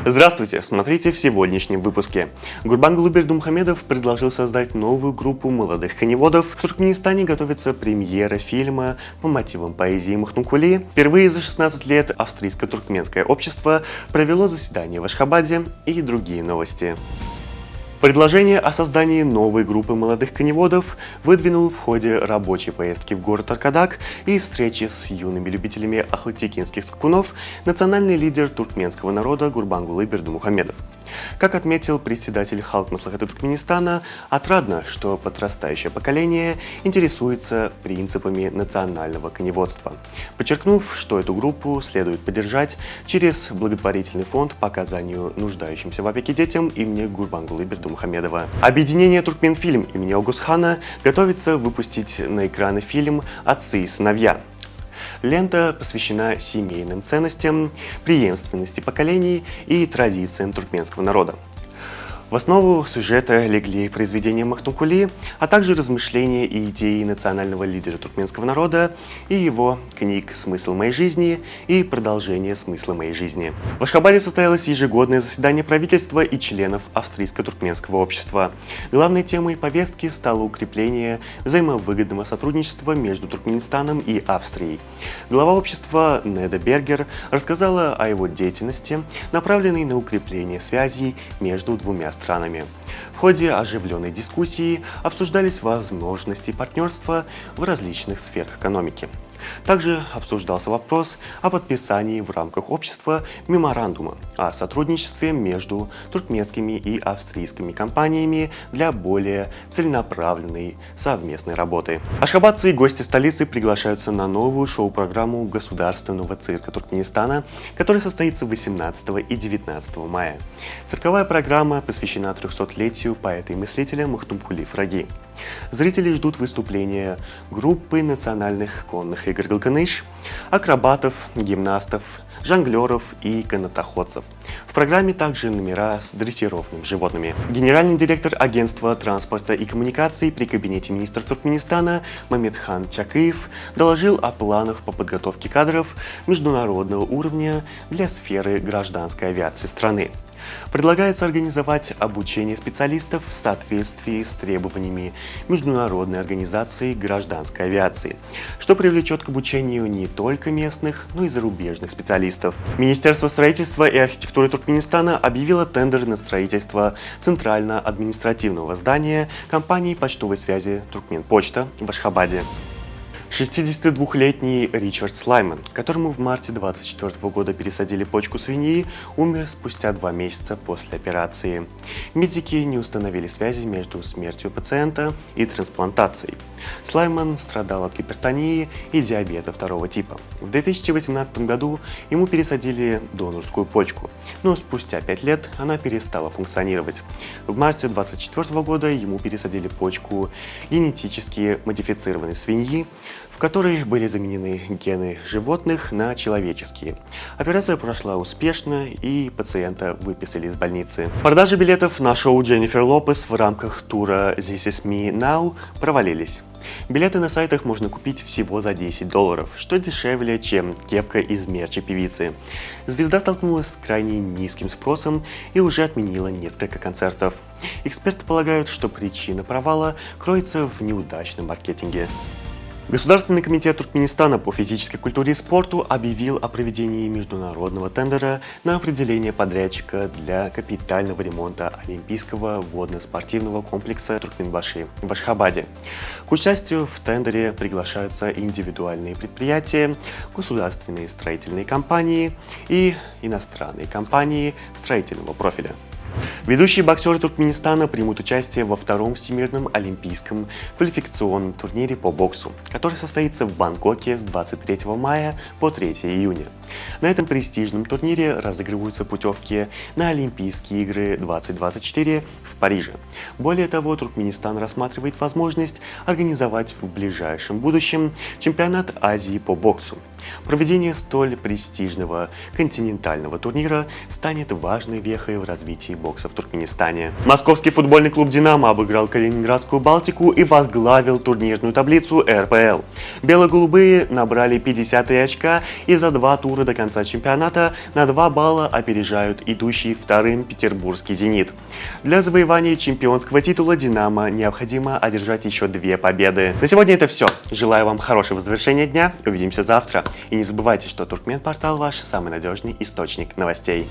Здравствуйте! Смотрите в сегодняшнем выпуске. Гурбангулы Бердымухамедов предложил создать новую группу молодых коневодов. В Туркменистане готовится премьера фильма по мотивам поэзии Махтумкули. Впервые за 16 лет австрийско-туркменское общество провело заседание в Ашхабаде и другие новости. Предложение о создании новой группы молодых коневодов выдвинул в ходе рабочей поездки в город Аркадак и встречи с юными любителями ахлытекинских скакунов национальный лидер туркменского народа Гурбангулы Бердымухамедов. Как отметил председатель Халк Маслахата Туркменистана, отрадно, что подрастающее поколение интересуется принципами национального коневодства, подчеркнув, что эту группу следует поддержать через благотворительный фонд по оказанию нуждающимся в опеке детям имени Гурбангулы Бердымухамедова. Объединение Туркменфильм имени Огусхана готовится выпустить на экраны фильм «Отцы и сыновья». Лента посвящена семейным ценностям, преемственности поколений и традициям туркменского народа. В основу сюжета легли произведения Махтумкули, а также размышления и идеи национального лидера туркменского народа и его книг «Смысл моей жизни» и «Продолжение смысла моей жизни». В Ашхабаде состоялось ежегодное заседание правительства и членов австрийско-туркменского общества. Главной темой повестки стало укрепление взаимовыгодного сотрудничества между Туркменистаном и Австрией. Глава общества Неда Бергер рассказала о его деятельности, направленной на укрепление связей между двумя странами. В ходе оживленной дискуссии обсуждались возможности партнерства в различных сферах экономики. Также обсуждался вопрос о подписании в рамках общества меморандума о сотрудничестве между туркменскими и австрийскими компаниями для более целенаправленной совместной работы. Ашхабадцы и гости столицы приглашаются на новую шоу-программу Государственного цирка Туркменистана, которая состоится 18 и 19 мая. Цирковая программа посвящена 300-летию поэта и мыслителя Махтумкули Фраги. Зрители ждут выступления группы национальных конных игр Галканыш, акробатов, гимнастов, жонглеров и канатоходцев. В программе также номера с дрессированными животными. Генеральный директор агентства транспорта и коммуникаций при кабинете министра Туркменистана Мамедхан Чакыев доложил о планах по подготовке кадров международного уровня для сферы гражданской авиации страны. Предлагается организовать обучение специалистов в соответствии с требованиями Международной организации гражданской авиации, что привлечет к обучению не только местных, но и зарубежных специалистов. Министерство строительства и архитектуры Туркменистана объявило тендер на строительство центрально-административного здания компании почтовой связи Туркменпочта в Ашхабаде. 62-летний Ричард Слайман, которому в марте 2024 года пересадили почку свиньи, умер спустя 2 месяца после операции. Медики не установили связи между смертью пациента и трансплантацией. Слайман страдал от гипертонии и диабета 2 типа. В 2018 году ему пересадили донорскую почку, но спустя 5 лет она перестала функционировать. В марте 2024 года ему пересадили почку генетически модифицированной свиньи, в которой были заменены гены животных на человеческие. Операция прошла успешно, и пациента выписали из больницы. Продажи билетов на шоу Дженнифер Лопес в рамках тура This Is Me Now провалились. Билеты на сайтах можно купить всего за $10, что дешевле, чем кепка из мерча певицы. Звезда столкнулась с крайне низким спросом и уже отменила несколько концертов. Эксперты полагают, что причина провала кроется в неудачном маркетинге. Государственный комитет Туркменистана по физической культуре и спорту объявил о проведении международного тендера на определение подрядчика для капитального ремонта Олимпийского водно-спортивного комплекса Туркменбаши в Ашхабаде. К участию в тендере приглашаются индивидуальные предприятия, государственные строительные компании и иностранные компании строительного профиля. Ведущие боксеры Туркменистана примут участие во 2-м Всемирном олимпийском квалификационном турнире по боксу, который состоится в Бангкоке с 23 мая по 3 июня. На этом престижном турнире разыгрываются путевки на Олимпийские игры 2024 в Париже. Более того, Туркменистан рассматривает возможность организовать в ближайшем будущем чемпионат Азии по боксу. Проведение столь престижного континентального турнира станет важной вехой в развитии бокса в Туркменистане. Московский футбольный клуб «Динамо» обыграл Калининградскую «Балтику» и возглавил турнирную таблицу РПЛ. Бело-голубые набрали 53 очка и за 2 тура до конца чемпионата на 2 балла опережают идущий вторым петербургский «Зенит». Для завоевания чемпионского титула «Динамо» необходимо одержать еще 2 победы. На сегодня это все. Желаю вам хорошего завершения дня. Увидимся завтра. И не забывайте, что Туркмен Портал ваш самый надежный источник новостей.